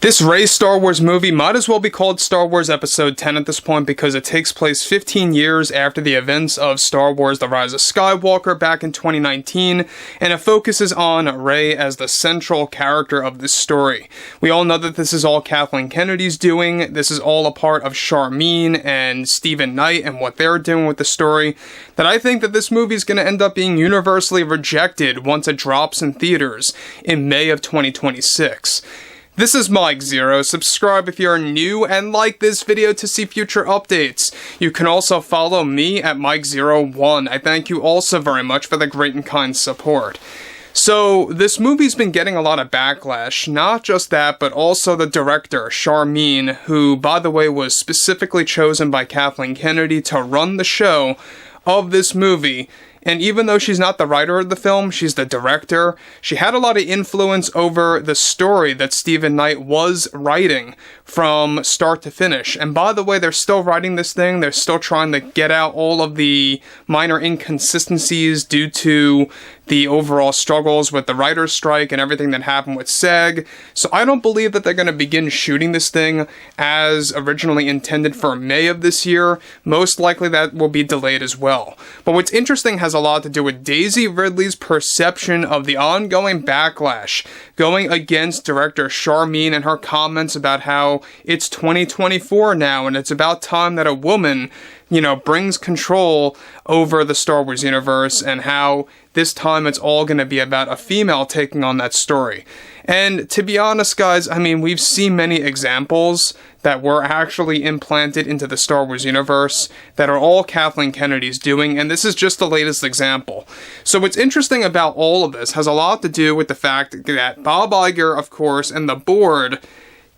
This Rey Star Wars movie might as well be called Star Wars Episode 10 at this point because it takes place 15 years after the events of Star Wars The Rise of Skywalker back in 2019, and it focuses on Rey as the central character of this story. We all know that this is all Kathleen Kennedy's doing. This is all a part of Sharmeen and Stephen Knight and what they're doing with the story, that I think that this movie is going to end up being universally rejected once it drops in theaters in May of 2026. This is Mike Zero. Subscribe if you're new and like this video to see future updates. You can also follow me at Mike01. I thank you also very much for the great and kind support. So, this movie's been getting a lot of backlash. Not just that, but also the director, Sharmeen, who, by the way, was specifically chosen by Kathleen Kennedy to run the show of this movie. And even though she's not the writer of the film, she's the director, she had a lot of influence over the story that Stephen Knight was writing from start to finish. And by the way, they're still writing this thing, they're still trying to get out all of the minor inconsistencies due to the overall struggles with the writer's strike and everything that happened with SAG. So I don't believe that they're going to begin shooting this thing as originally intended for May of this year. Most likely that will be delayed as well. But what's interesting has a lot to do with Daisy Ridley's perception of the ongoing backlash going against director Sharmeen and her comments about how it's 2024 now and it's about time that a woman, brings control over the Star Wars universe, and how this time it's all going to be about a female taking on that story. And to be honest, guys, we've seen many examples that were actually implanted into the Star Wars universe that are all Kathleen Kennedy's doing, and this is just the latest example. So what's interesting about all of this has a lot to do with the fact that Bob Iger, of course, and the board,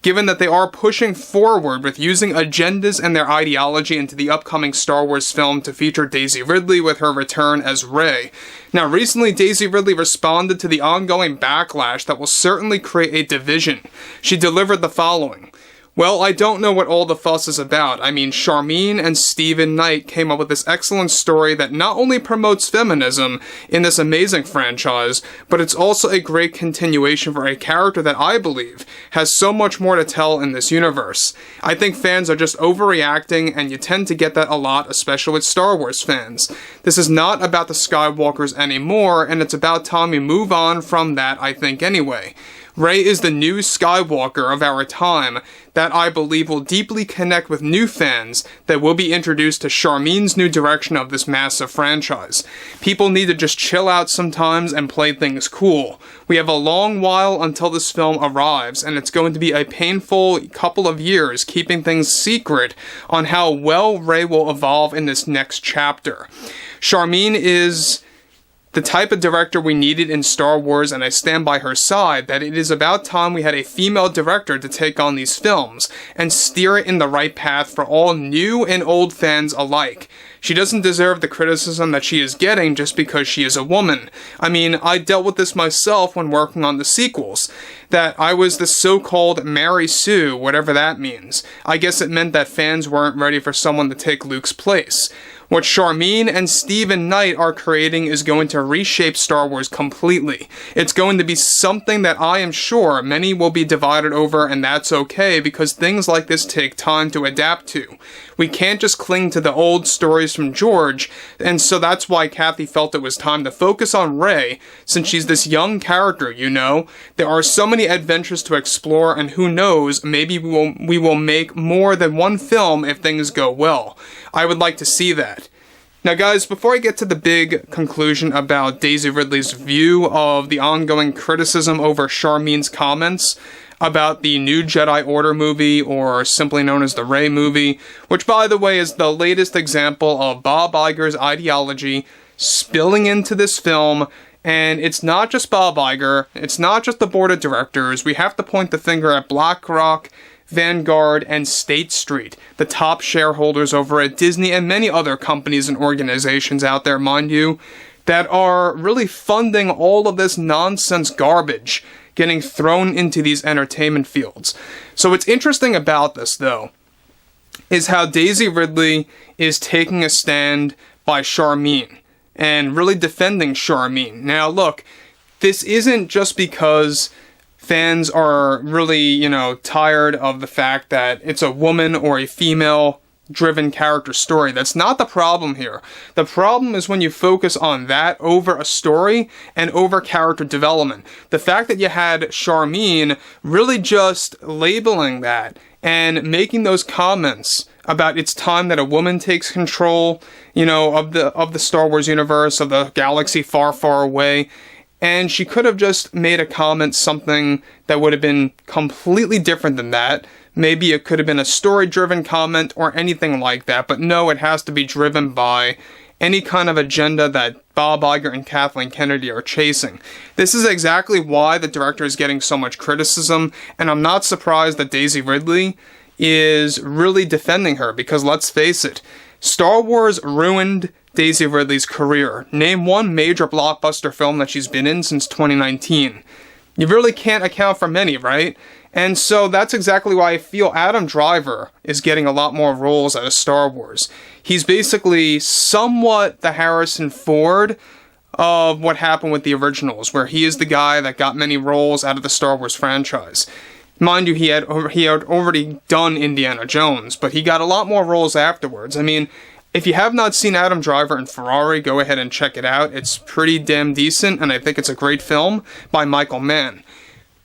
given that they are pushing forward with using agendas and their ideology into the upcoming Star Wars film to feature Daisy Ridley with her return as Rey. Now, recently, Daisy Ridley responded to the ongoing backlash that will certainly create a division. She delivered the following. Well, I don't know what all the fuss is about. Sharmeen and Stephen Knight came up with this excellent story that not only promotes feminism in this amazing franchise, but it's also a great continuation for a character that I believe has so much more to tell in this universe. I think fans are just overreacting, and you tend to get that a lot, especially with Star Wars fans. This is not about the Skywalkers anymore, and it's about time we move on from that, I think, anyway. Rey is the new Skywalker of our time that I believe will deeply connect with new fans that will be introduced to Sharmeen's new direction of this massive franchise. People need to just chill out sometimes and play things cool. We have a long while until this film arrives, and it's going to be a painful couple of years keeping things secret on how well Rey will evolve in this next chapter. Sharmeen is the type of director we needed in Star Wars, and I stand by her side that it is about time we had a female director to take on these films and steer it in the right path for all new and old fans alike. She doesn't deserve the criticism that she is getting just because she is a woman. I dealt with this myself when working on the sequels, that I was the so-called Mary Sue, whatever that means. I guess it meant that fans weren't ready for someone to take Luke's place. What Sharmeen and Stephen Knight are creating is going to reshape Star Wars completely. It's going to be something that I am sure many will be divided over, and that's okay, because things like this take time to adapt to. We can't just cling to the old stories from George, and so that's why Kathy felt it was time to focus on Rey, since she's this young character, There are so many adventures to explore, and who knows, maybe we will make more than one film if things go well. I would like to see that. Now guys, before I get to the big conclusion about Daisy Ridley's view of the ongoing criticism over Sharmeen's comments about the new Jedi Order movie, or simply known as the Rey movie, which by the way is the latest example of Bob Iger's ideology spilling into this film. And it's not just Bob Iger, it's not just the board of directors. We have to point the finger at BlackRock, Vanguard, and State Street, the top shareholders over at Disney and many other companies and organizations out there, mind you, that are really funding all of this nonsense garbage getting thrown into these entertainment fields. So what's interesting about this, though, is how Daisy Ridley is taking a stand by Sharmeen and really defending Sharmeen. Now, look, this isn't just because fans are really, tired of the fact that it's a woman or a female-driven character story. That's not the problem here. The problem is when you focus on that over a story and over character development. The fact that you had Sharmeen really just labeling that and making those comments about it's time that a woman takes control, of the Star Wars universe, of the galaxy far, far away. And she could have just made a comment, something that would have been completely different than that. Maybe it could have been a story-driven comment or anything like that. But no, it has to be driven by any kind of agenda that Bob Iger and Kathleen Kennedy are chasing. This is exactly why the director is getting so much criticism. And I'm not surprised that Daisy Ridley is really defending her. Because let's face it, Star Wars ruined Daisy Ridley's career. Name one major blockbuster film that she's been in since 2019. You really can't account for many, right? And so that's exactly why I feel Adam Driver is getting a lot more roles out of Star Wars. He's basically somewhat the Harrison Ford of what happened with the originals, where he is the guy that got many roles out of the Star Wars franchise. Mind you, he had already done Indiana Jones, but he got a lot more roles afterwards. I mean, if you have not seen Adam Driver in Ferrari, go ahead and check it out. It's pretty damn decent, and I think it's a great film by Michael Mann.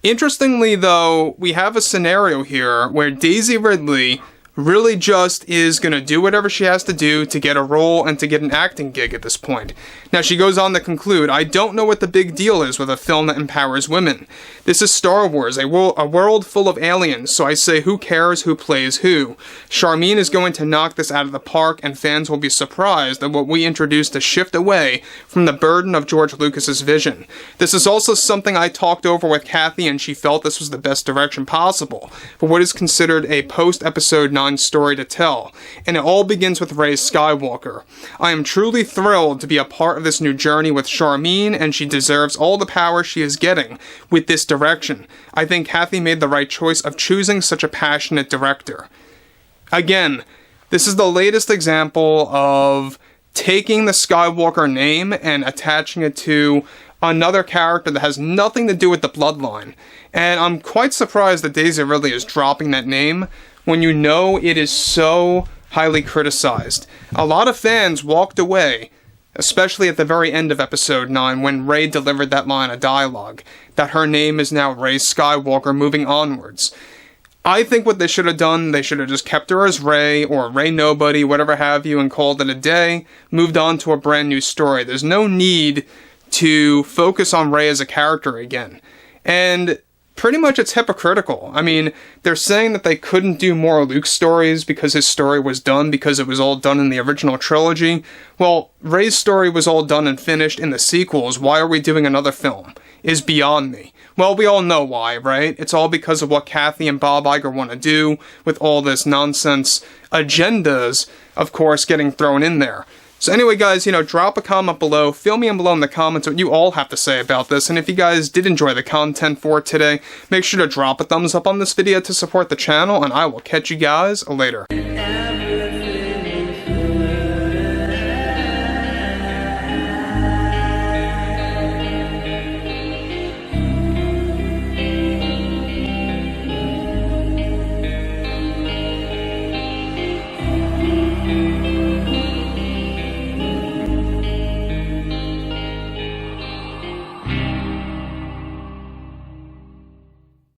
Interestingly, though, we have a scenario here where Daisy Ridley really just is going to do whatever she has to do to get a role and to get an acting gig at this point. Now, she goes on to conclude, I don't know what the big deal is with a film that empowers women. This is Star Wars, a world full of aliens, so I say who cares who plays who. Sharmeen is going to knock this out of the park, and fans will be surprised at what we introduced to shift away from the burden of George Lucas's vision. This is also something I talked over with Kathy, and she felt this was the best direction possible for what is considered a post-episode 9 story to tell, and it all begins with Rey Skywalker. I am truly thrilled to be a part of this new journey with Sharmeen, and she deserves all the power she is getting with this direction. I think Kathy made the right choice of choosing such a passionate director. Again, this is the latest example of taking the Skywalker name and attaching it to another character that has nothing to do with the bloodline. And I'm quite surprised that Daisy Ridley is dropping that name when you know it is so highly criticized. A lot of fans walked away, especially at the very end of episode 9 when Rey delivered that line of dialogue, that her name is now Rey Skywalker moving onwards. I think what they should have done, they should have just kept her as Rey, or Rey Nobody, whatever have you, and called it a day, moved on to a brand new story. There's no need to focus on Rey as a character again. And pretty much it's hypocritical. I mean, they're saying that they couldn't do more Luke stories because his story was done because it was all done in the original trilogy. Well, Rey's story was all done and finished in the sequels. Why are we doing another film? Is beyond me. Well, we all know why, right? It's all because of what Kathy and Bob Iger want to do with all this nonsense agendas, of course, getting thrown in there. So anyway, guys, drop a comment below. Fill me in below in the comments what you all have to say about this. And if you guys did enjoy the content for today, make sure to drop a thumbs up on this video to support the channel. And I will catch you guys later.